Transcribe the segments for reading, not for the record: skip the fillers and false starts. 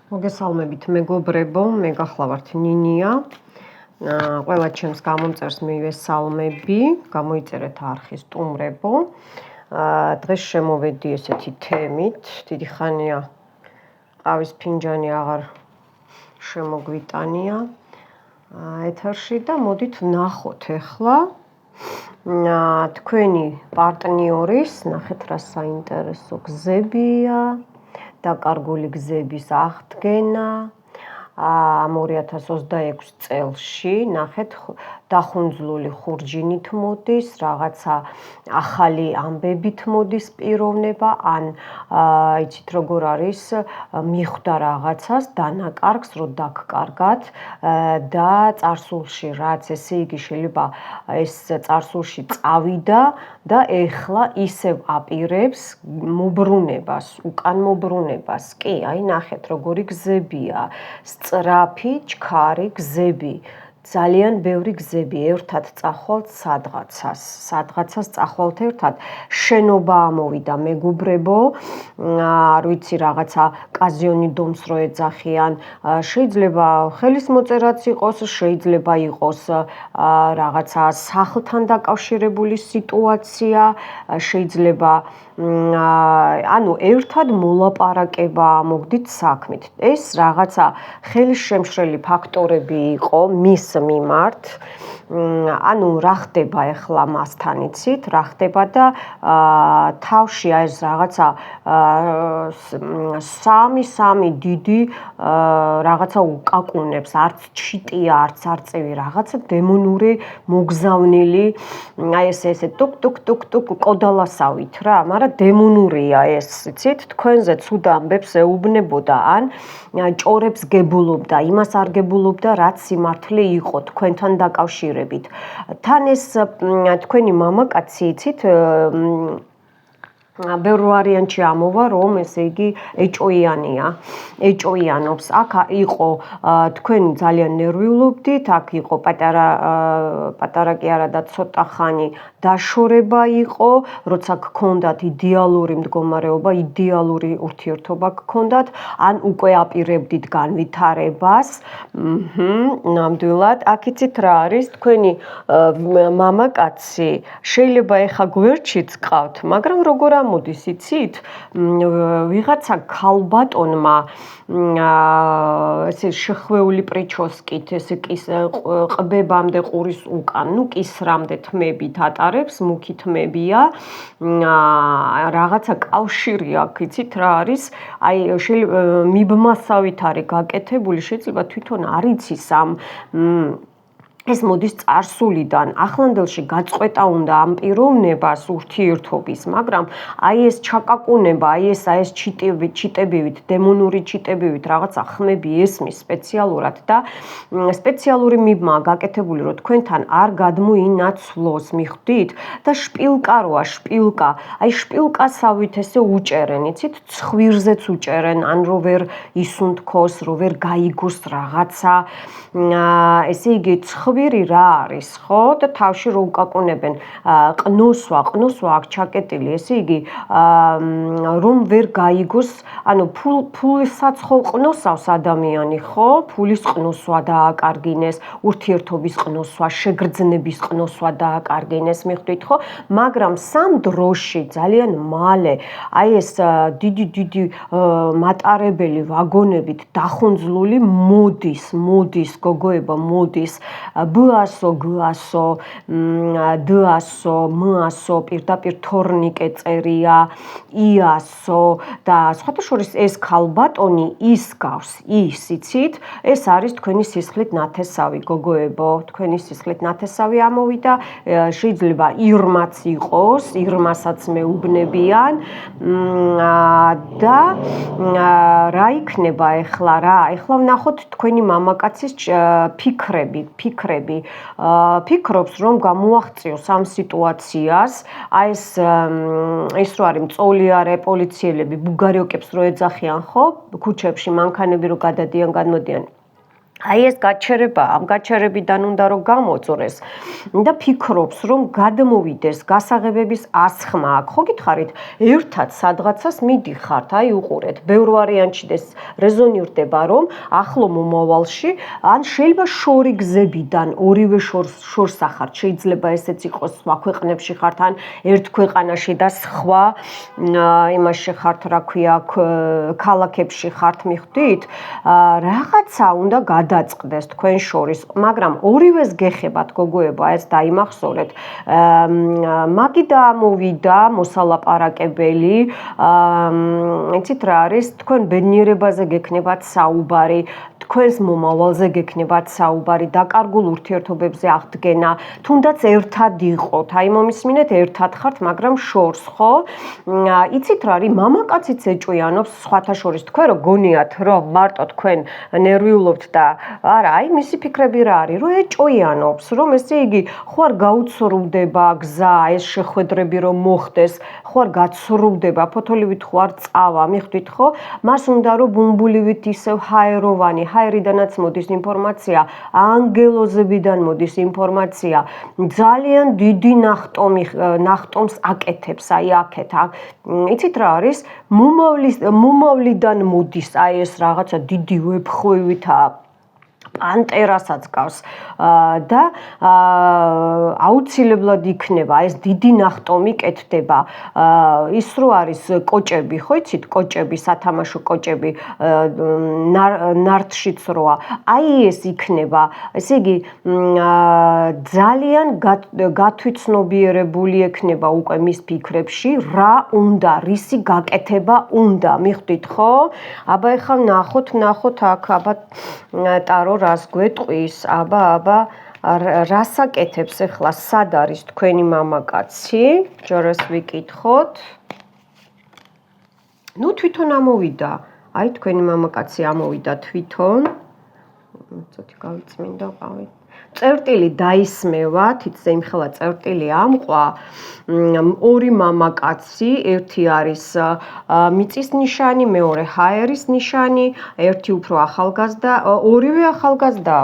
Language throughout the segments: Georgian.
მოგესალმებით მეგობრებო, მე გახლავართ ნინია. ყველა ჩემს გამომწერს მივესალმები, გამოიწერეთ არხის სტუმრებო. დღეს შემოვედი ესეთი თემით, დიდი ხანია ყავის ფინჯანი აღარ შემოგვიტანია ეთერში და მოდით ვნახოთ ახლა თქვენი პარტნიორის, ნახეთ რა საინტერესო გზებია. დაკარგული გზების აღდგენა 2026 წელში, ნახეთ, დახუნძლული ხურჯინით მოდის, რაღაცა ახალი ამბებით მოდის პიროვნება, ან იცით როგორ არის, მიხვდა რაღაცას, დანაკარგს, რომ დაგკარგათ და წარსულში რაც, ესე იგი შეიძლება ეს წარსულში წავიდა და ეხლა ისევ აპირებს მობრუნებას, უკან მობრუნებას. კი, აი ნახეთ, როგორი გზებია, სწრაფი, ჩქარი გზები. ძალიან ბევრი გზები, ერთად წახვალთ სადღაცას წახვალთ ერთად. შენობა ამოვიდა მეგობრებო, არ ვიცი რაღაცა კაზიონი დომს რო ეძახიან, შეიძლება ხელის მოწერაც იყოს, შეიძლება იყოს რაღაცა სახლთან დაკავშირებული სიტუაცია, შეიძლება ანუ ერთად მოლაპარაკება მოგდით საქმით. ეს რაღაცა ხელისშემშლელი ფაქტორები იყო მის მიმართ. ანუ რა ხდება ახლა მასთან იცით, რა ხდება და თავში ეს რაღაცა სამი დიდი რაღაცა უკაკუნებს, არც ჩიტია, არც არწივი, რაღაცა დემონური მოგზავნილი, აი ესე ტუკ კოდალასავით რა, მაგრამ დემონურია ეს, იცით, თქვენზე ცუდ ამბებს ეუბნებოდა, ან ჭორებს გებულობდა, იმას არ გებულობდა, რაც სიმართლე იყო თქვენთან დაკავშირებით. თან ეს თქვენი მამაკაცი, იცით, ბევრ ვარიანტში ამოვა, რომ ესე იგი ეჭოიანობს. აქ იყო თქვენი ძალიან ნერვიულობდით, აქ იყო პატარა კი არა და ცოტა ხანი დაშორება იყო, როცა გქონდათ იდეალური მდგომარეობა, იდეალური ურთიერთობა გქონდათ, ან უკვე აპირებდით განვითარებას. ნამდვილად, აქ იცით რა არის, თქვენი მამაკაცი შეიძლება ეხა გვერდშიც ყავთ, მაგრამ როგორ მოდის იცით, ვიღაცა ქალბატონმა ესე შეხვეული პრიჩოსკით, ესე ყბებამდე ყურის უკან, ნუ კისრამდე თმებით ატარებს, მუქი თმებია, რაღაცა კავშირი აქვს, იცით რა არის, აი მიბმასავით არის გაკეთებული, შეიძლება თვითონ არ იცის ამ ეს მოდის წარსულიდან, ახლანდელში გაწყვეტა უნდა ამ პიროვნებას ურთიერთობის, მაგრამ აი ეს ჩაკაკუნება, აი ეს ჩიტებივით, დემონური ჩიტებივით რაღაცა ხმები ესმის სპეციალურად და სპეციალური მიბმაა გაკეთებული, რომ თქვენთან არ გადმოინაცვლოს, მიხვდით? და შპილკა როა, შპილკა, აი შპილკასავით ესე უჭერენ, იცით, ცხვირზეც უჭერენ, ან რო ვერ ისუნთქოს, რო ვერ გაიგოს რაღაცა, ესე იგი ცხვირი რა არის, ხო? და თავში რო უკაკუნებენ ყნოსვა აქ ჩაკეტილი, ესე იგი რომ ვერ გაიგოს, ანუ ფულსაც ხო ყნოსავს ადამიანი, ხო? ფულის ყნოსვა დააკარგინეს, ურთიერთობის ყნოსვა, შეგრძნების ყნოსვა დააკარგინეს, მიხვდით ხო? მაგრამ სამ დროში ძალიან მალე აი ეს დიდი მატარებელი ვაგონებით დახუნძლული მოდის გოგოება მოდის ბასო გასო დასო მასო პირდაპირ თორნიკე წერია იასო და სხვათა შორის ეს ქალბატონი ის გავს ის იცით ეს არის თქვენი სისხლით ნათესავი გოგოებო თქვენი სისხლით ნათესავი ამოვიდა შეიძლება ირმაც იყოს ირმასაც მეუბნებიან და რა იქნება ეხლა რა ეხლა ვნახოთ თქვენი მამაკაცის ფიქრები ფიქრობს რომ გამოაღწიოს ამ სიტუაციას აი ეს რო არის მწოლიარე პოლიციელები ბუგარიოკებს რო ეძახიან ხო ქუჩებში მანქანები რო გადადიან გადმოდიან აი ეს გაჩერება, ამ გაჩერებიდან უნდა რომ გამოწურეს და ფიქრობს, რომ გადმოვიდეს გასაღებების ასხმა აქ. ხო გითხარით, ერთად სადღაცას მიდიხართ, აი უყურეთ, ბევრ ვარიანტში ეს რეზონირდება, რომ ახლო მომავალში ან შეიძლება შორი გზებიდან ორივე შორს ახართ, შეიძლება ესეც იყოს სხვა ქვეყნებში ხართ, ან ერთ ქვეყანაში და სხვა იმაში ხართ, რა ქვია, ქალაქებში ხართ, მიხვდით? რაღაცა უნდა გადაწყდეს თქვენ შორის, მაგრამ ორივეს გეხებათ გოგოებო, ეს დაიმახსოვრეთ. მაგი დაამოვიდა მოსალაპარაკებელი, იცით რა არის, თქვენ ბედნიერებაზე გექნებათ საუბარი, თქვენს მომავალზე გექნებათ საუბარი, დაკარგულ ურთიერთობებზე აღდგენა, თუნდაც ერთად იყოთ, აი მომისმინეთ, ერთად ხართ, მაგრამ შორს, ხო? იცით რა არის, მამაკაციც ეჭვიანობს, სხვათა შორის თქვენ რო გონიათ, რომ მარტო თქვენ ნერვიულობთ და არა, აი მისი ფიქრები რა არის, რომ ეჭვიანობს, რომ ესე იგი ხო არ გაუცრუდება გზა, ეს შეხვედრები რომ მოხდეს, ხო არ გაცრუდება, ფოთოლივით ხო არ წავა, მიხვდით ხო? მას უნდა რომ ბუმბულივით ისევ ჰაეროვანი, ჰაერიდანაც მოდის ინფორმაცია, ანგელოზებიდან მოდის ინფორმაცია, ძალიან დიდი ნახტომს აკეთებს, აი აქეთ. იცით რა არის? მომავლიდან მოდის აი ეს რაღაცა დიდი ვეფხვივითა პანტერასაც გავს და აუცილებლად იქნება ეს დიდი ნახტომი კეთდება. ის რო არის კოჭები, ხო იცით, კოჭები, სათამაშო კოჭები ნარდშიც როა. აი ეს იქნება, ესე იგი ძალიან გათვითცნობიერებული ექნება უკვე მის ფიქრებში, რა უნდა, რისი გაკეთება უნდა, მიხვდით ხო? აბა ეხლა ნახოთ აქ, აბა ტარო რას გვეტყვის, აბა რას აკეთებს ახლა, სად არის თქვენი მამაკაცი? ჯერას ვიკითხოთ. ნუ თვითონ ამოვიდა. აი თქვენი მამაკაცი ამოვიდა თვითონ. ცოტა გავიწმინდა ყავით. წერტილი დაისმევა, თითზე იმხელა წერტილი ამყვა. ორი მამაკაცი, ერთი არის მიწის ნიშანი, მეორე ჰაერის ნიშანი, ერთი უფრო ახალგაზრდა, ორივე ახალგაზრდა,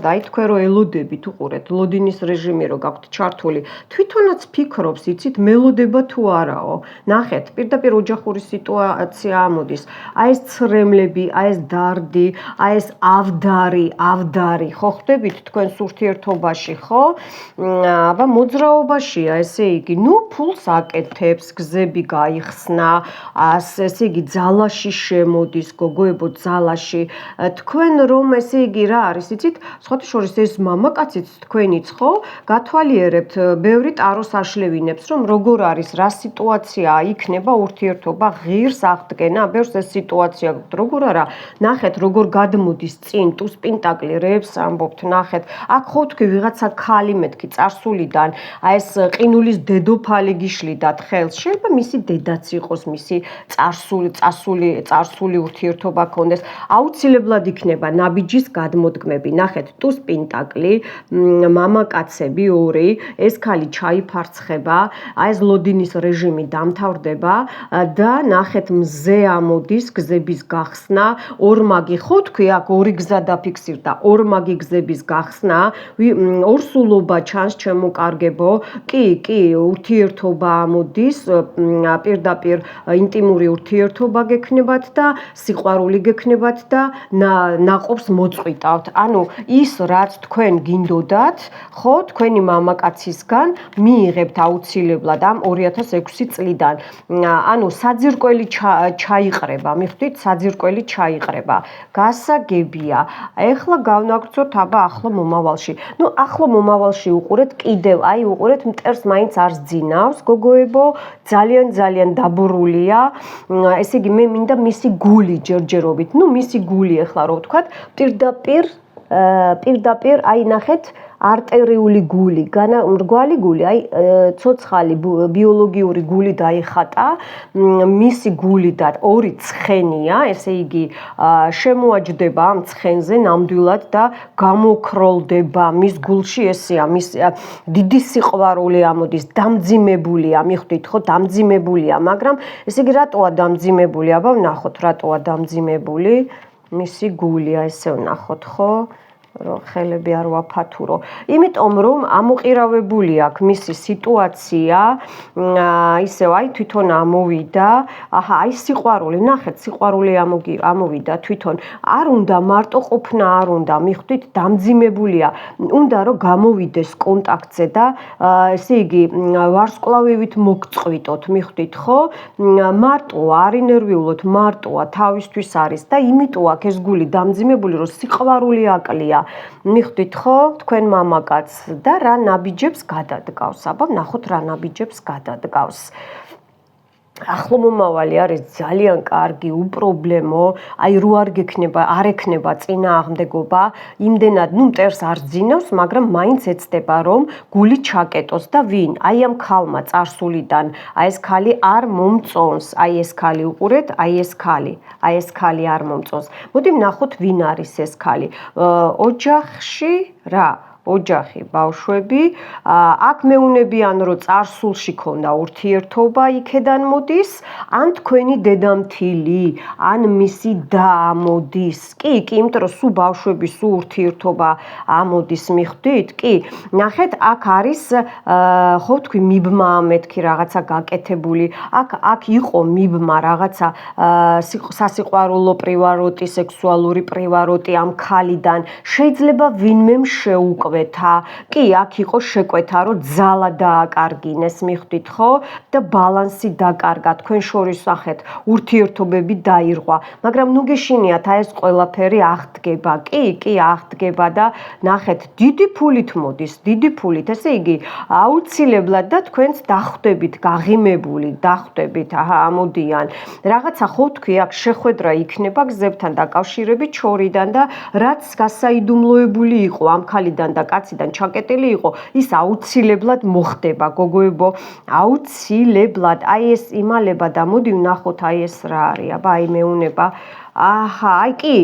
აი თქვენ რო ელოდებით, უყურეთ, ლოდინის რეჟიმი რო გაქვთ ჩართული, თვითონაც ფიქრობს, იცით, მელოდება თუ არაო. ნახეთ, პირდაპირ ოჯახური სიტუაცია ამოდის. აი ეს ცრემლები, აი ეს დარდი, აი ეს ავდარი, ხო ხდებით თქვენს ურთიერთობაში, ხო? აბა მოძრაობაშია, ესე იგი, ნუ ფულს აკეთებს, გზები გაიხსნა, ესე იგი, ძალაში შემოდის, გოგოებო, ძალაში. თქვენ რომ ესე იგი რა არის, იცით, სხვათა შორის ეს მამაკაციც თქვენიც, ხო? გათვალიერებთ, ბევრი ტაროს აშლევინებს, რომ როგორ არის, რა სიტუაცია იქნება ურთიერთობა, ღირს აღდგენა, ბევრს ეს სიტუაცია გვაქვს, როგორ არა, ნახეთ, როგორ გადმოდის წინ, ტუს პენტაკლი, რეებს ამბობთ, ნახეთ, აქ ხო თქვი ვიღაცა ქალი მეთქი წარსულიდან, აი ეს ყინულის დედოფალი გიშლიდათ ხელს, შეიძლება მისი დედაც იყოს, მისი წარსული ურთიერთობა ქონდეს, აუცილებლად იქნება ნაბიჯის გადმოდგმები. ნახეთ, ტუს პენტაკლი, მამაკაცები ორი, ეს ქალი ჩაიფარცხება, აი ეს ლოდინის რეჟიმი დამთავრდება და ნახეთ, მზე ამოდის, გზების გახსნა, ორმაგი, ხო თქვი აქ ორი გზა დაფიქსირდა, ორმაგი გზების გახსნა, ორსულობა ჩანს ჩემო კარგებო, კი, ურთიერთობა ამოდის, პირდაპირ ინტიმური ურთიერთობა გექნებათ და სიყვარული გექნებათ და ნაყოფს მოწყვიტავთ. ანუ ის რაც თქვენ გინდოდათ, ხო, თქვენი მამაკაცისგან მიიღებთ აუცილებლად ამ 2006 წლიდან. ანუ საძირკველი ჩაიყრება, მიხვდით, საძირკველი ჩაიყრება. გასაგებია. ეხლა გავნაგრძოთ აბა ახლო მომავალში. ნუ ახლო მომავალში უყურეთ კიდევ, აი უყურეთ, მტერს მაინც არ ზძინავს, გოგოებო, ძალიან დაბურულია. ესე იგი, მე მინდა მისი გული ჯერჯერობით. ნუ მისი გული ეხლა რო ვთქვათ, პირდაპირ, აი ნახეთ, არტერიული გული, მრგვალი გული, აი ცოცხალი ბიოლოგიური გული დაიხატა, მისი გული და ორი ცხენია, ესე იგი შემოაჯდება ამ ცხენზე ნამდვილად და გამოკროლდება მის გულში, ესეა, მის დიდი სიყვარული ამოდის, დამძიმებულია, მიხვდით ხო, დამძიმებულია, მაგრამ ესე იგი რატოა დამძიმებული? აბა ვნახოთ, რატოა დამძიმებული. მისი გულია, ესე ვნახოთ, ხო? რომ ხელები არ ვაფათურო. იმიტომ რომ ამოყირავებული აქვს მისი სიტუაცია, ისევ აი თვითონ ამოვიდა. აჰა, აი სიყვარული, ნახეთ, სიყვარული ამოვიდა თვითონ. არ უნდა მარტო ყოფნა, არ უნდა, მიხვდით, დამძიმებულია. უნდა რომ გამოვიდეს კონტაქტზე და ესე იგი ვარსკვლავივით მოგწყვიტოთ, მიხვდით, ხო? მარტო არ ინერვიულოთ, მარტოა თავისთვის არის და იმიტომ აქ ეს გული დამძიმებული, რომ სიყვარული აკლია. მიხვდით ხო თქვენ მამაკაც და რა ნაბიჯებს გადადგავს. აბა ნახოთ რა ნაბიჯებს გადადგავს. ახლო მომავალი არის ძალიან კარგი, უპრობლემო, აი რო არ ექნება წინააღმდეგობა, იმდენად მტერს არ ძინავს, მაგრამ მაინც ეცდება რომ გული ჩაკეტოს და ვინ? აი ამ ქალმა წარსულიდან, აი ეს ქალი არ მომწონს, აი ეს ქალი უყურეთ, აი ეს ქალი არ მომწონს. მოდი ვნახოთ ვინ არის ეს ქალი. ოჯახში რა? ოჯახი, ბავშვები, აქ მეუნებიან, რომ წარსულში ქონდა ურთიერთობა, იქედან მოდის, ან თქვენი დედამთილი, ან მისი და ამოდის. კი, იმიტომ რომ სულ ბავშვები, სულ ურთიერთობა ამოდის, მიხვდით? კი, ნახეთ, აქ არის, ხო თქვი, მიბმა მეთქი რაღაცა გაკეთებული. აქ იყო მიბმა რაღაცა სასიყვარულო პრივაროტი, სექსუალური პრივაროტი ამ ქალიდან. შეიძლება ვინმემ შეუკვეთა. კი, აქ იყო შეკვეთა, რომ ძალა დააკარგინეს, მიხვდით ხო? და ბალანსი დაკარგა, თქვენ შორის ახეთ ურთიერთობები დაირღვა. მაგრამ ნუ გეშინიათ, აი ეს ყველაფერი აღდგება. კი, აღდგება და ნახეთ, დიდი ფულით მოდის, დიდი ფულით. ესე იგი, აუცილებლად და თქვენც დახვდებით, გაღიმებული, დახვდებით, ამოდიან. რაღაცა ხო თქვი, აქ შეხვედრა იქნება გზებთან დაკავშირებით შორიდან და რაც გასაიდუმლოებული იყო ამ ქალიდან და კაციდან ჩაკეტილი იყო, ის აუცილებლად მოხდება, გოგოებო, აუცილებლად. აი ეს იმალება და მოდი ვნახოთ, აი ეს რა არის, აბა აი მეუნება. აჰა, აი კი,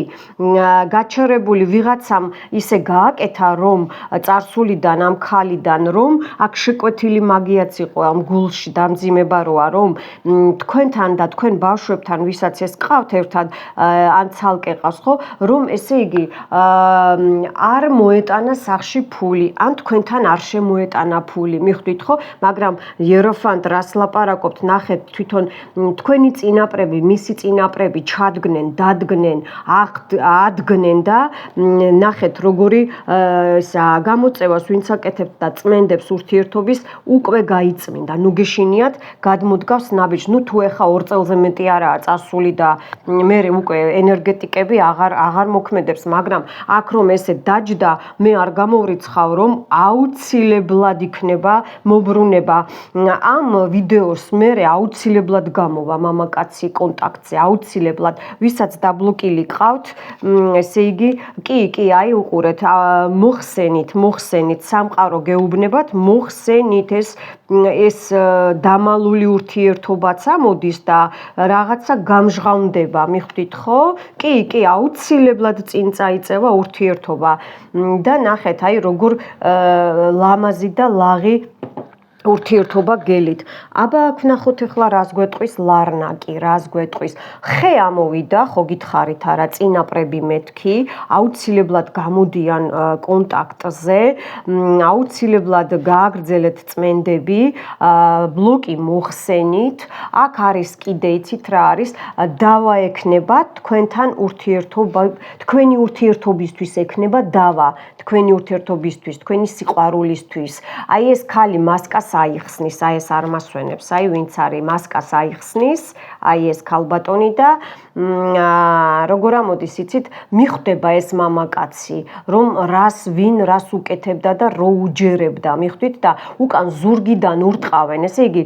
გაჩერებული ვიღაცამ ისე გააკეთა, რომ წარსულიდან ამ ქალიდან, რომ აქ შეკვეთილი მაგიაც იყო ამ გულში დამძიმება როა, რომ თქვენთან და თქვენ ბავშვებთან, ვისაც ეს ყავთ ერთად, ან ცალკე ყავს, ხო, რომ ესე იგი არ მოეტანა სახში ფული, ან თქვენთან არ შემოეტანა ფული, მიხვდით ხო? მაგრამ იეროფანტ რას ლაპარაკობთ, ნახეთ, თვითონ თქვენი წინაპრები, მისი წინაპრები ჩადგნენ, დადგნენ, ადგნენ და ნახეთ როგორი გამოწევას ვინც აკეთებს და წმენდებს ურთიერთობის უკვე გაიწმინდა. ნუ გეშინიათ, გადმოდგავს ნაბიჯს. ნუ თუ ეხა 2 წელზე მეტი არაა წასული და მე უკვე ენერგეტიკები აღარ მოქმედებს, მაგრამ აქ რომ ესე დაჯდა, მე არ გამოვრიცხავ, რომ აუცილებლად იქნება მობრუნება. ამ ვიდეოს მე აუცილებლად გამოვა მამაკაცი კონტაქტზე, აუცილებლად, ვისაც დაბლოკილი ყავთ, ესე იგი, კი, აი უყურეთ, მოხსენით, სამყარო გეუბნებათ, მოხსენით ეს დამალული ურთიერთობაც ამოდის და რაღაცა გამჟღავნდება, მიხვდით ხო? კი, აუცილებლად წინ წაიწევა ურთიერთობა და ნახეთ, აი როგორ ლამაზი და ლაღი ურთიერთობა გელით. აბა აქ ნახოთ ახლა რას გვეტყვის ლარნაკი, რას გვეტყვის. ხე ამოვიდა, ხო გითხარით არა, წინაპრები მეთქი, აუცილებლად გამოდიან კონტაქტზე, აუცილებლად გააგრძელეთ წმენდები, ბლოკი მოხსენით. აქ არის კიდე იცით რა არის, დავა ექნება თქვენთან ურთიერთობა, თქვენი ურთიერთობისთვის ექნება დავა, თქვენი ურთიერთობისთვის, თქვენი სიყვარულისთვის. აი ეს ქალი მასკას აიხსნის, აი ეს არ მასვენებს, აი ვინც არის მასკას აიხსნის, აი ეს ქალბატონი და როგორ ამოდის იცით, მიხვდება ეს მამაკაცი, რომ ვინ რას უკეთებდა და რო უჯერებდა, მიხვდით და უკან ზურგიდან ურტყავენ, ესე იგი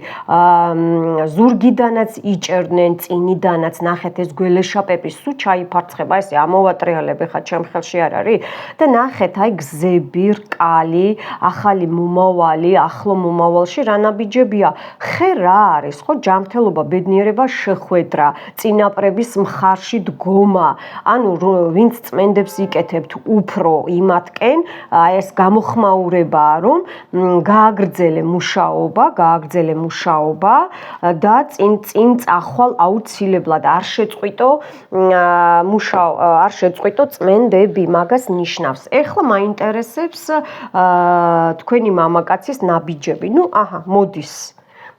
ზურგიდანაც იჭერდნენ, წინიდანაც, ნახეთ ეს გველეშაპები სულ ჩაიფარცხება, ესე ამოვატრიალებ, ხა ჩემ ხელში არ არის და ნახეთ აი გზები, რკალი, ახალი მომავალი, ახლო მომავალ მომავალში რა ნაბიჯებია? ხე რა არის, ხო, ჯანმრთელობა, ბედნიერება, შეხვედრა, წინაპრების მხარში დგომა. ანუ ვინც წმენდებს იკეთებთ უფრო იმათკენ, ეს გამოხმაურებაა, რომ გააგრძელე მუშაობა და წინ წახვალ აუცილებლად არ შეწყვიტო წმენდები, მაგას ნიშნავს. ეხლა მაინტერესებს თქვენი მამაკაცის ნაბიჯები.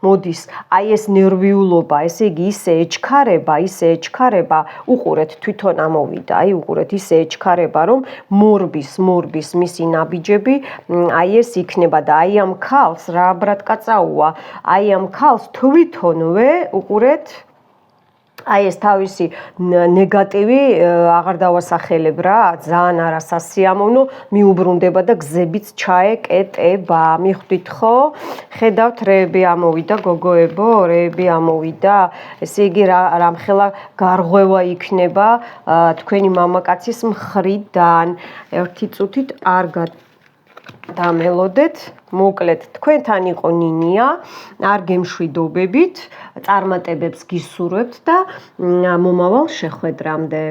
მოდის, აი ეს ნერვიულობა, ესე იგი ისე ეჩქარება, უყურეთ თვითონ ამოვიდა, უყურეთ ისე ეჩქარება, რომ მორბის მისი ნაბიჯები, აი ეს იქნება და აი ამ ქალს რა ბრატკაცაუა, აი ამ ქალს თვითონვე უყურეთ აი ეს თავისი ნეგატივი აღარ დავასახელებ რა, ძალიან არასასიამოვნო, მიუბრუნდება და გზებიც ჩაეკეტება. მიხვდით ხო? ხედავთ, რეები ამოვიდა, გოგოებო, რეები ამოვიდა. ესე იგი რამხელა გარღვევა იქნება თქვენი მამაკაცის მხრიდან. ერთი წუთით არ დამელოდეთ. მოკლედ, თქვენთან იყო ნინია, არ გემშვიდობებით, წარმატებებს გისურვებთ და მომავალ შეხვედრამდე.